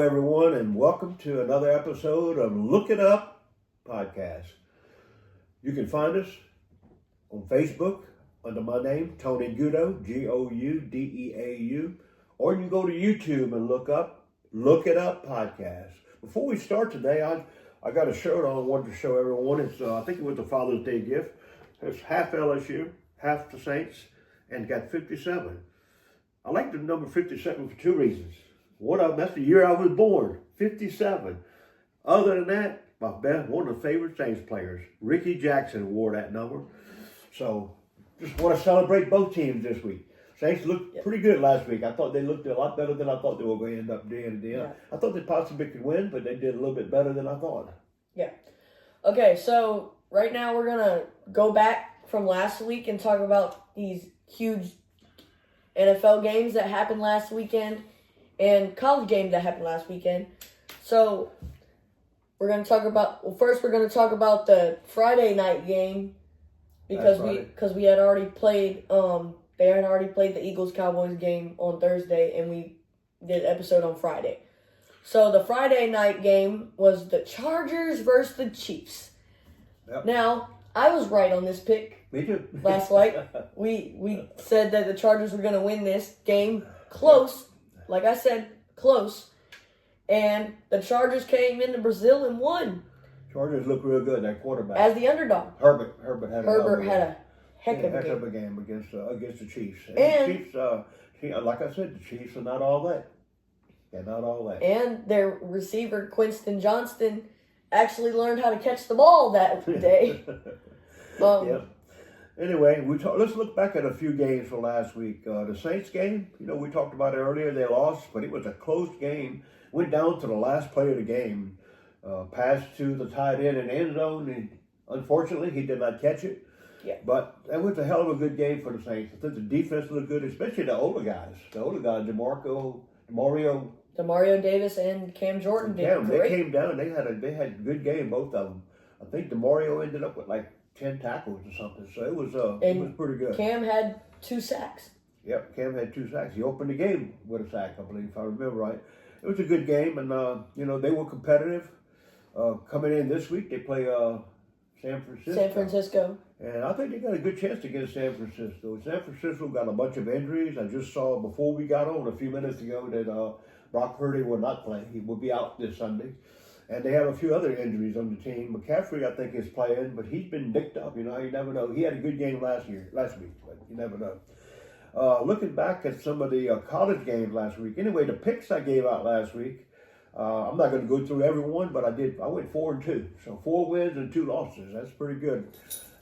everyone, and welcome to another episode of Look It Up podcast. You can find us on Facebook under my name, Tony Goudeau, Goudeau, or you can go to YouTube and look It Up podcast. Before we start today, I got a shirt on I wanted to show everyone. It's I think it was a Father's Day gift. It's half LSU, half the Saints, and got 57. I like the number 57 for two reasons. One of them, that's the year I was born, 57. Other than that, one of the favorite Saints players, Ricky Jackson, wore that number. So, just want to celebrate both teams this week. Saints looked pretty good last week. I thought they looked a lot better than I thought they were going to end up doing. Yeah. I thought they possibly could win, but they did a little bit better than I thought. Yeah. Okay, so right now we're going to go back from last week and talk about these huge NFL games that happened last weekend and college games that happened last weekend. So we're going to talk about, first we're going to talk about the Friday night game because we had already played, they had already played the Eagles-Cowboys game on Thursday, and we did an episode on Friday. So the Friday night game was the Chargers versus the Chiefs. Yep. Now, I was right on this pick. Me too. Last night, we said that the Chargers were going to win this game close. Like I said, close. And the Chargers came into Brazil and won. Chargers look real good, that quarterback. As the underdog. Herbert had a heck of a game against the Chiefs. And the Chiefs, like I said, the Chiefs are not all that. They're not all that. And their receiver, Quinton Johnston, actually learned how to catch the ball that day. Yeah. Anyway, let's look back at a few games from last week. The Saints game, we talked about it earlier. They lost, but it was a close game. Went down to the last play of the game. Passed to the tight end in the end zone, and unfortunately, he did not catch it. Yeah. But that was a hell of a good game for the Saints. I think the defense looked good, especially the older guys. Demario Davis and Cam Jordan did great. They came down. They had a good game, both of them. I think Demario ended up with like 10 tackles or something. So it was pretty good. Cam had 2 sacks. Yep, Cam had 2 sacks. He opened the game with a sack, I believe, if I remember right. It was a good game, and they were competitive. Coming in this week, they play San Francisco. And I think they got a good chance against San Francisco. San Francisco got a bunch of injuries. I just saw before we got on a few minutes ago that Brock Purdy will not play. He will be out this Sunday. And they have a few other injuries on the team. McCaffrey, I think, is playing, but he's been nicked up. You never know. He had a good game last week, but you never know. Looking back at some of the college games last week. Anyway, the picks I gave out last week, I'm not going to go through every one, but I went 4-2. So 4 wins and 2 losses. That's pretty good.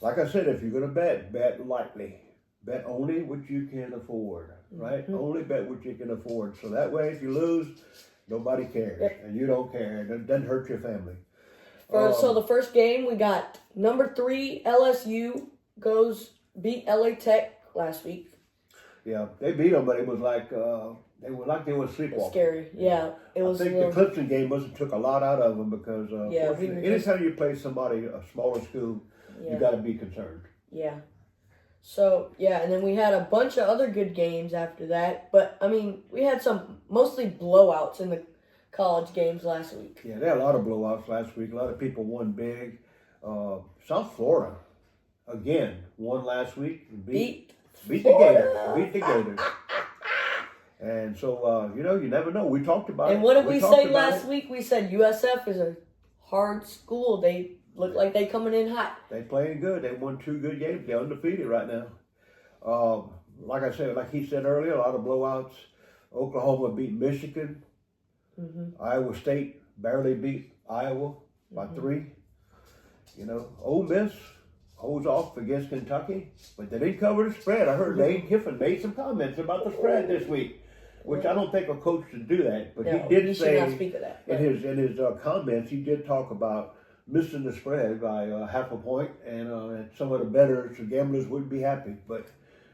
Like I said, if you're going to bet lightly. Bet only what you can afford, right? Mm-hmm. Only bet what you can afford. So that way, if you lose, nobody cares. Yep. And you don't care. It doesn't hurt your family. So the first game, we got number 3 LSU beat LA Tech last week. Yeah, they beat them, but it was like they were sleepwalking. Scary, yeah. It was. I think the Clemson game took a lot out of them because anytime you play somebody a smaller school, you got to be concerned. Yeah. So and then we had a bunch of other good games after that, but I mean we had some mostly blowouts in the college games last week. Yeah, there had a lot of blowouts last week. A lot of people won big. South Florida again won last week. Beat the Gators. And so, you never know. We talked about it. And what did we say last week? We said USF is a hard school. They look like they coming in hot. They playing good. They won 2 good games. They're undefeated right now. Like I said, like he said earlier, a lot of blowouts. Oklahoma beat Michigan. Mm-hmm. Iowa State barely beat Iowa by 3. Ole Miss holds off against Kentucky, but they didn't cover the spread. I heard Lane Kiffin made some comments about the spread this week, which I don't think a coach should do that. But he did say not speak of that, in his comments, he did talk about missing the spread by half a point, and some of the bettors, the gamblers, wouldn't be happy. But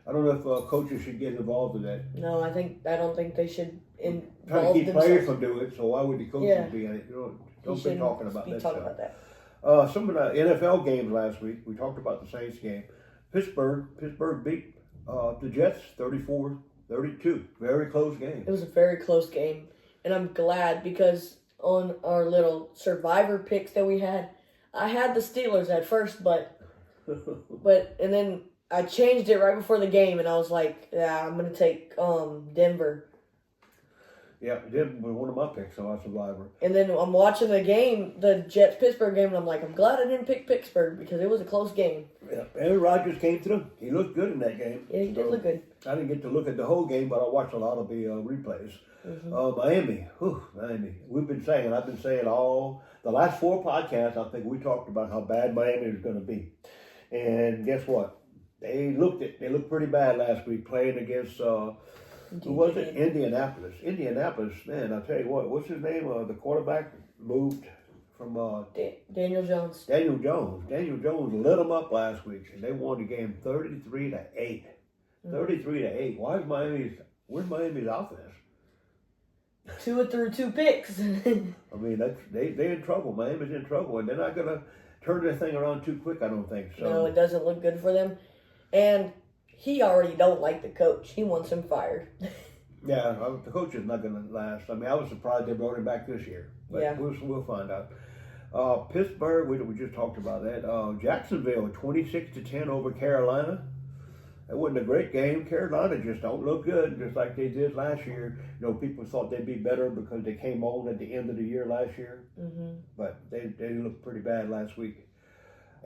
I don't know if coaches should get involved in that. No, I don't think they should involve trying to keep players from doing it, so why would the coaches be in it? Don't be talking about that stuff. Some of the NFL games last week, we talked about the Saints game. Pittsburgh beat the Jets 34-32. Very close game. It was a very close game. and I'm glad because on our little survivor picks that we had, I had the Steelers at first, but and then I changed it right before the game, and I was like, yeah, I'm gonna take Denver. Yeah, Denver was one of my picks on our survivor. And then I'm watching the game, the Jets-Pittsburgh game, and I'm like, I'm glad I didn't pick Pittsburgh because it was a close game. Yeah, Aaron Rodgers came through. He looked good in that game. Yeah, he did look good. I didn't get to look at the whole game, but I watched a lot of the replays. Miami. I've been saying all the last 4 podcasts, I think we talked about how bad Miami is going to be. And guess what? They looked pretty bad last week playing against who was it? Indianapolis, man, I'll tell you what's his name? The quarterback moved from Daniel Jones. Daniel Jones lit them up last week, and they won the game 33-8. 33-8. Where's Miami's offense? 2 through 2 picks. I mean, they're in trouble. Miami's in trouble, and they're not gonna turn this thing around too quick. I don't think so. No, it doesn't look good for them, and he already don't like the coach. He wants him fired. Yeah, the coach is not gonna last. I mean, I was surprised they brought him back this year, but yeah, we'll find out. Pittsburgh, we just talked about that. Jacksonville, 26-10 over Carolina. That wasn't a great game. Carolina just don't look good, just like they did last year. You know, people thought they'd be better because they came on at the end of the year last year. But they looked pretty bad last week.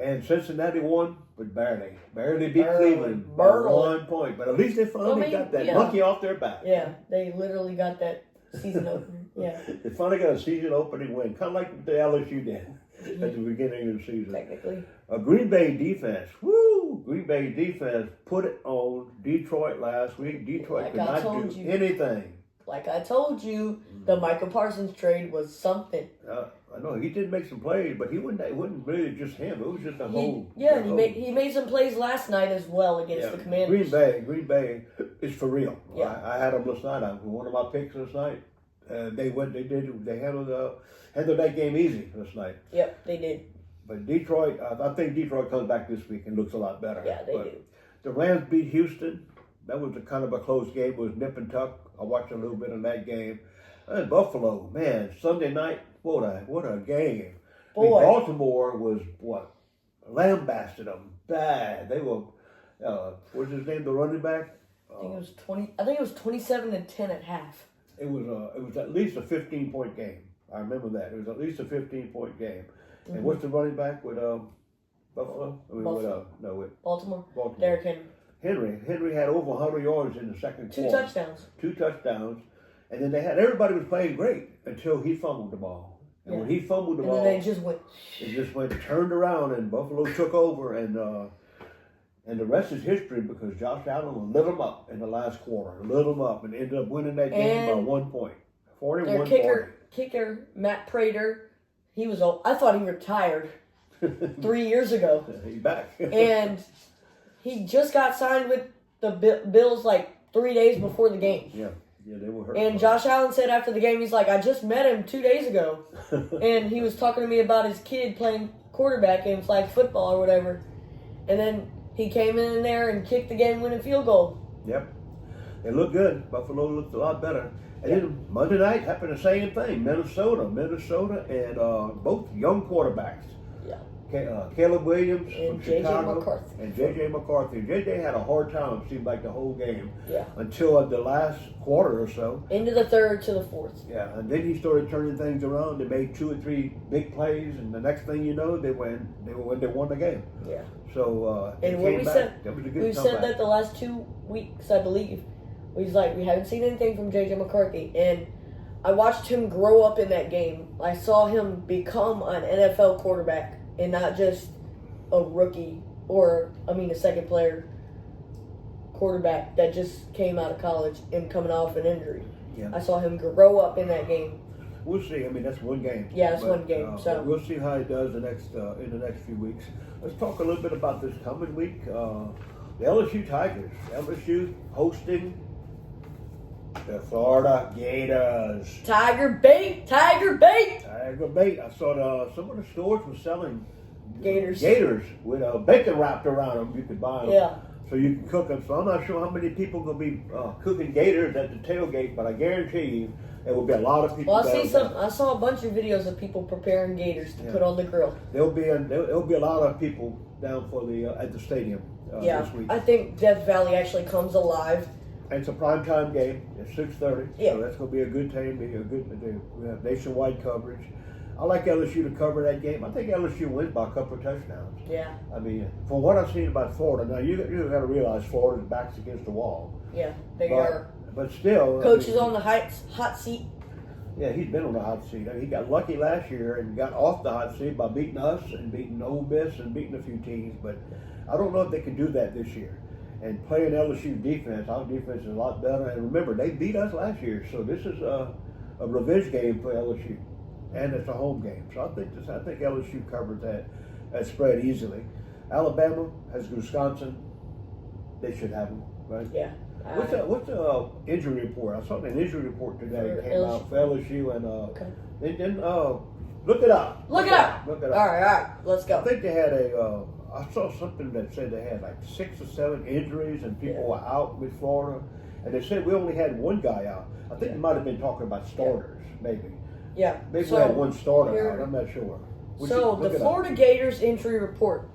And Cincinnati won, but barely beat Cleveland by 1 point. But at least they finally got that monkey off their back. Yeah, they literally got that season opener. Yeah, they finally got a season opening win, kind of like the LSU did at the beginning of the season. Technically. Green Bay defense, Green Bay defense put it on Detroit last week. Detroit could not do anything. Like I told you, the Micah Parsons trade was something. I know he did make some plays, but it wasn't really just him. It was just a whole. Yeah, he made some plays last night as well against the Commanders. Green Bay is for real. Yeah. I had them last night. One of my picks last night. They handled that game easy last night. Yep, they did. But Detroit, I think Detroit comes back this week and looks a lot better. Yeah, they do. The Rams beat Houston. That was a kind of a close game. It was nip and tuck. I watched a little bit of that game. And Buffalo, man, Sunday night, what a game. Boy. I mean, Baltimore was lambasted them bad. They were, what's his name, the running back? I think it was 27-10 at half. It was at least a 15-point game. I remember that. It was at least a 15-point game. And what's the running back with Buffalo? With Baltimore. Derrick Henry. Henry had over 100 yards in the second quarter. 2 touchdowns. And then everybody was playing great until he fumbled the ball. And when he fumbled the ball, then it just went turned around, and Buffalo took over, and the rest is history because Josh Allen lit them up in the last quarter, and ended up winning that game by 1 point, 41-40. Their kicker Matt Prater, I thought he retired 3 years ago. He's back, and he just got signed with the Bills like 3 days before the game. Yeah, they were hurt. And Josh Allen said after the game, he's like, I just met him 2 days ago. And he was talking to me about his kid playing quarterback in flag football or whatever. And then he came in there and kicked the game-winning field goal. Yep. They looked good. Buffalo looked a lot better. And then Monday night happened the same thing. Minnesota and both young quarterbacks. Yeah. Caleb Williams and from Chicago. McCarthy. And J.J. McCarthy. J.J. had a hard time, it seemed like the whole game. Yeah. Until the last quarter or so. Into the third to the fourth. Yeah, and then he started turning things around. They made 2 or 3 big plays, and the next thing you know, they won the game. Yeah. So and when we said that was a good we said that the last 2 weeks, I believe, we haven't seen anything from J.J. McCarthy, and I watched him grow up in that game. I saw him become an NFL quarterback and not just a rookie a second player quarterback that just came out of college and coming off an injury. Yeah. I saw him grow up in that game. We'll see. I mean, that's one game. Yeah, it's one game. So we'll see how he does in the next few weeks. Let's talk a little bit about this coming week. The LSU Tigers. LSU hosting the Florida Gators. Tiger bait. Tiger bait. I saw some of the stores were selling Gators with bacon wrapped around them. You could buy them. Yeah. so you can cook them. So I'm not sure how many people are going to be cooking gators at the tailgate, but I guarantee you there will be a lot of people. Well, I saw a bunch of videos of people preparing gators to put on the grill. There'll be a lot of people down for the at the stadium this week. I think Death Valley actually comes alive. And it's a primetime game. It's 6:30. Yeah. So that's going to be a good time. We have nationwide coverage. I like LSU to cover that game. I think LSU wins by a couple of touchdowns. Yeah. I mean, from what I've seen about Florida, now you got to realize Florida's back's against the wall. Yeah, they are. But still, Coach is on the hot seat. Yeah, he's been on the hot seat. I mean, he got lucky last year and got off the hot seat by beating us and beating Ole Miss and beating a few teams. But I don't know if they can do that this year. And playing LSU defense, our defense is a lot better. And remember, they beat us last year, so this is a revenge game for LSU, and it's a home game. So I think LSU covers that spread easily. Alabama has Wisconsin. They should have them, right? Yeah. What's the injury report? I saw an injury report today For came out for LSU, and okay. then look it up. Look it up. Look it up. All right, let's go. I think they had I saw something that said they had like 6 or 7 injuries and people were out with Florida, and they said we only had one guy out. I think they might have been talking about starters, maybe. Yeah. Maybe we had one starter out. I'm not sure. So the Florida Gators injury report.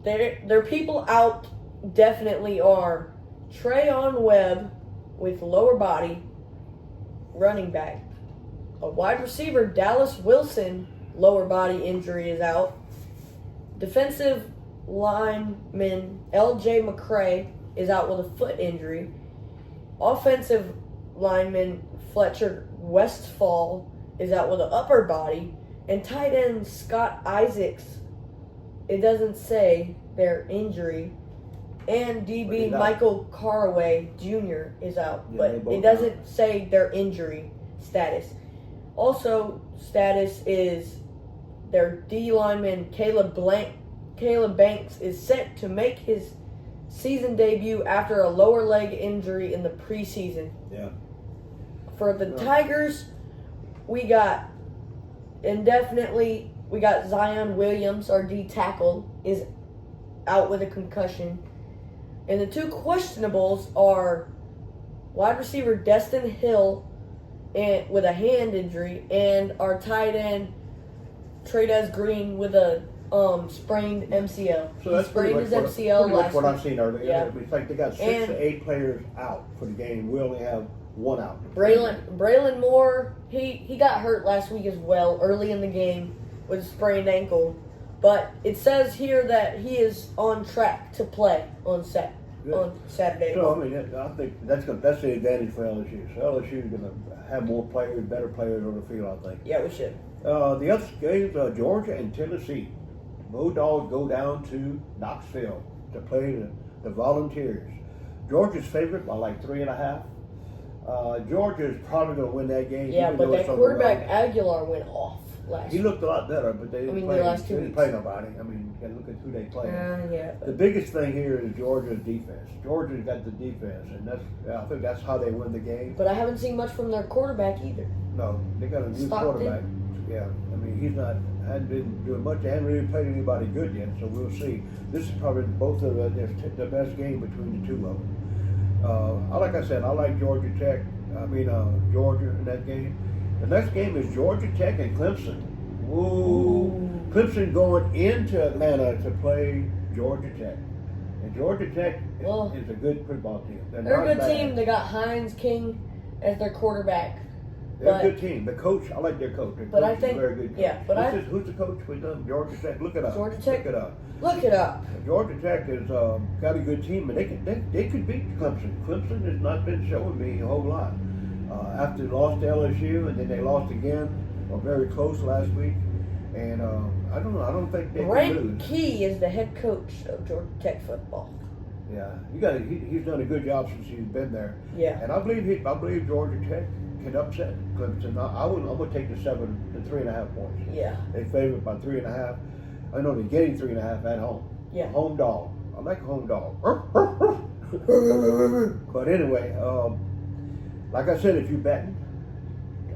Their people out definitely are Trayon Webb with lower body, running back. A wide receiver, Dallas Wilson, lower body injury is out. Defensive lineman L.J. McCray is out with a foot injury. Offensive lineman Fletcher Westfall is out with an upper body. And tight end Scott Isaacs, it doesn't say their injury. And DB Michael Caraway Jr. is out. But it doesn't say their injury status. Also, status is their D lineman Caleb Banks is set to make his season debut after a lower leg injury in the preseason. Yeah. For the Tigers, we got Zion Williams, our D tackle, is out with a concussion. And the 2 questionables are wide receiver Destin Hill with a hand injury, and our tight end Tradez Green with a sprained MCL. So that's he sprained his MCL last what week. I've seen earlier. Yeah. It's like they got 6 to 8 players out for the game. We only have 1 out. Braylon Moore, he got hurt last week as well, early in the game with a sprained ankle. But it says here that he is on track to play on Saturday. So I mean, I think that's the advantage for LSU. So LSU is going to have more players, better players on the field, I think. Yeah, we should. The other games, Georgia and Tennessee. Bulldogs go down to Knoxville to play the Volunteers. Georgia's favorite by like 3.5. Georgia is probably going to win that game. Yeah, but that quarterback Aguilar went off last. He looked a lot better, but they didn't play. The last 2 they weeks. didn't play nobody. I mean, you got to look at who they played. Yeah. The biggest thing here is Georgia's defense. Georgia's got the defense, and I think that's how they win the game. But I haven't seen much from their quarterback either. No, they got a new Stockton. quarterback. Yeah, I mean hadn't been doing much. They haven't really played anybody good yet, so we'll see. This is probably both of the best game between the 2 of them. Like I said, I like Georgia in that game. The next game is Georgia Tech and Clemson. Ooh. Clemson going into Atlanta to play Georgia Tech. And Georgia Tech is a good football team. They're a good team. They got Hines King as their quarterback. They're a good team. The coach, I like their coach. I think, is a very good coach. Yeah, but who's the coach with them? Georgia Tech. Look it up. Georgia Tech. Look it up. Look it up. Georgia Tech has got a good team, and they could beat Clemson. Clemson has not been showing me a whole lot. After they lost to LSU, and then they lost again, or very close last week. And I don't know. I don't think they can lose. Frank Key is the head coach of Georgia Tech football. Yeah, he's done a good job since he's been there. Yeah. And I believe Georgia Tech can upset Clemson. I'm going to take the 3.5 points. Yeah. They favor by 3.5. I know they're getting 3.5 at home. Yeah. Home dog. I like a home dog. But anyway, like I said, if you're betting,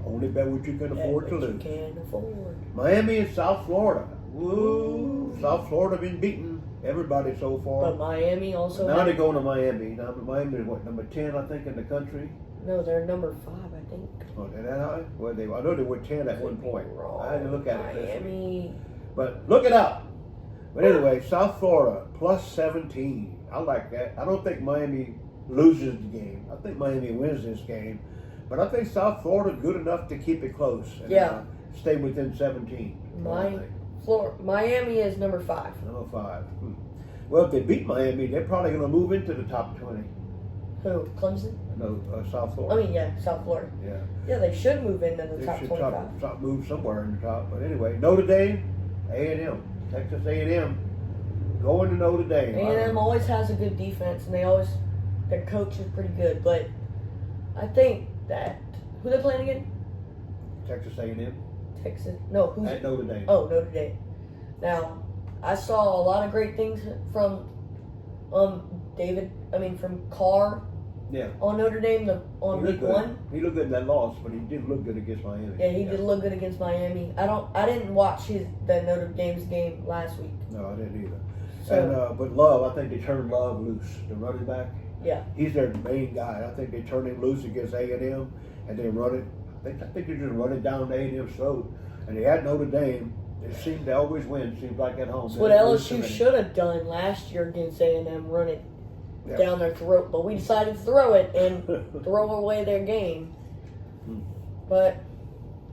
only bet what you can afford to lose. Can afford. Miami and South Florida. Woo! South Florida been beaten Everybody so far. But Miami also. Now they're going to Miami. Now Miami is what, number 10, I think, in the country. No, they're number 5, I think. Oh, they're that high? Well, I know they were 10 at one point. I had to look at it. Miami. But look it up. But anyway, South Florida plus 17. I like that. I don't think Miami loses the game. I think Miami wins this game. But I think South Florida is good enough to keep it close. And, stay within 17. Miami is number 5. Number 5. Well, if they beat Miami, they're probably going to move into the top 20. Who? Clemson? No, South Florida. South Florida. Yeah. Yeah, they should move into the They top should 25. move somewhere in the top. But anyway, Notre Dame, A&M. Texas A&M going to Notre Dame. A&M always has a good defense, and their coach is pretty good. But I think that who they playing again? Texas A&M. Texas. No, who's at Notre Dame. Oh, Notre Dame. Now, I saw a lot of great things from from Carr. Yeah. On Notre Dame on week 1. He looked good in that loss, but he did look good against Miami. Yeah, he did look good against Miami. I didn't watch the Notre Dame's game last week. No, I didn't either. So, but Love, I think they turned Love loose, the running back. Yeah. He's their main guy. I think they turned him loose against A&M, and they run it. I think they just run it down A&M's throat. And they had Notre Dame. They always win. Seems like at home. That's what LSU should have done last year against A&M, run it down their throat. But we decided to throw it and throw away their game. But,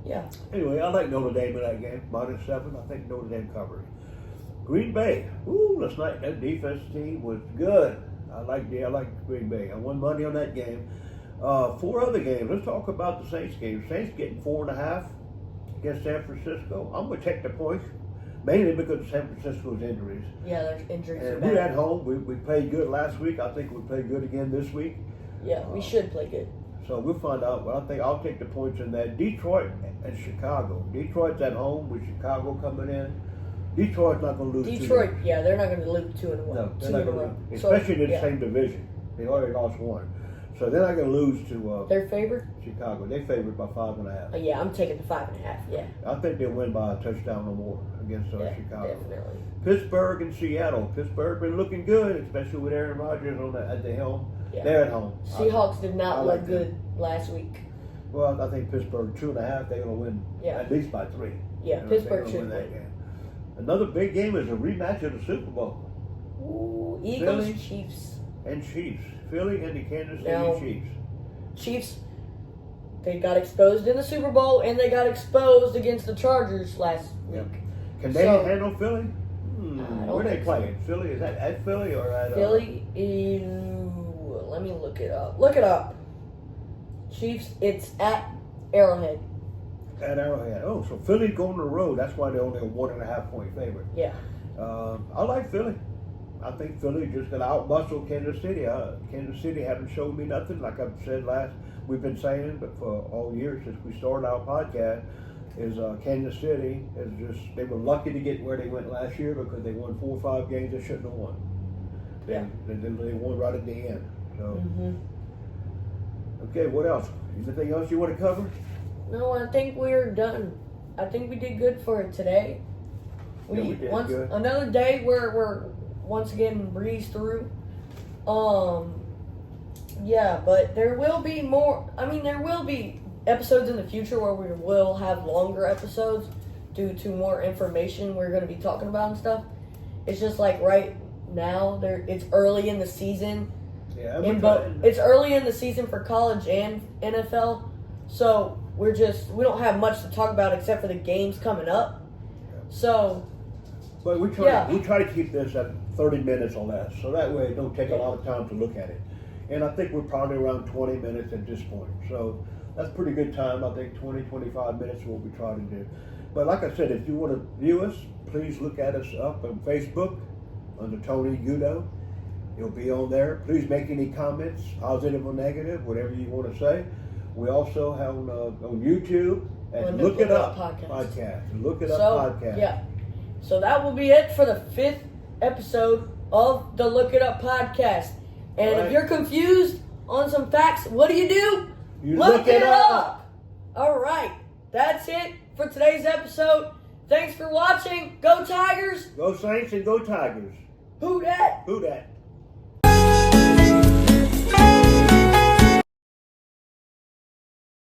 yeah. Anyway, I like Notre Dame in that game. -7. I think Notre Dame covered. Green Bay. Ooh, last night that defense team was good. I like Green Bay. I won money on that game. 4 other games. Let's talk about the Saints game. Saints getting 4.5 against San Francisco. I'm going to take the points, mainly because of San Francisco's injuries. Yeah, there's injuries. And we're at home. We played good last week. I think we played good again this week. Yeah, we should play good. So we'll find out. But I think I'll take the points in that. Detroit and Chicago. Detroit's at home with Chicago coming in. Detroit's not going to lose. Detroit, they're not going to lose 2 in a row. No, they're not going to lose. Especially in the same division. They already lost 1. So they're not going to lose to their favorite? Chicago. They're favored by 5.5. Yeah, I'm taking the 5.5. Yeah. I think they'll win by a touchdown or more against Chicago. Definitely. Pittsburgh and Seattle. Pittsburgh been looking good, especially with Aaron Rodgers at the helm. Yeah. They're at home. Seahawks did not look good last week. Well, I think Pittsburgh 2.5. They're going to win at least by 3. Yeah, Pittsburgh should win that game. Another big game is a rematch of the Super Bowl. Ooh, Eagles, Chiefs. And Chiefs. Philly and the Kansas City Chiefs. Chiefs, they got exposed in the Super Bowl, and they got exposed against the Chargers last week. Can they handle Philly? Where they playing? So. Philly? Is that at Philly or at Philly? Let me look it up. Look it up. Chiefs, it's at Arrowhead. At Arrowhead. Oh, so Philly's going on the road. That's why they're only a 1.5 point favorite. Yeah. I like Philly. I think Philly just going to outmuscle Kansas City. Kansas City haven't showed me nothing. Like I've said we've been saying, but for all years since we started our podcast, is Kansas City is they were lucky to get where they went last year because they won 4 or 5 games they shouldn't have won. They won right at the end. So, Okay, what else? Anything else you want to cover? No, I think we're done. I think we did good for it today. We did good. Another day where we're once again breezed through. Yeah, but there will be more. I mean, there will be episodes in the future where we will have longer episodes due to more information we're going to be talking about and stuff. It's just like right now, it's early in the season. Yeah, it's early in the season for college and NFL, so we don't have much to talk about except for the games coming up. So, but we try to keep this at 30 minutes or less, so that way it don't take a lot of time to look at it. And I think we're probably around 20 minutes at this point, so that's pretty good time. I think 20, 25 minutes is what we try to do. But like I said, if you want to view us, please look at us up on Facebook under Tony Gudo. It'll be on there. Please make any comments, positive or negative, whatever you want to say. We also have on YouTube and Look It Up podcast. Look It Up podcast. Yeah. So that will be it for the 5th episode of the Look It Up podcast. And if you're confused on some facts, what do? You look it up. All right. That's it for today's episode. Thanks for watching. Go Tigers. Go Saints and go Tigers. Who dat? Who that?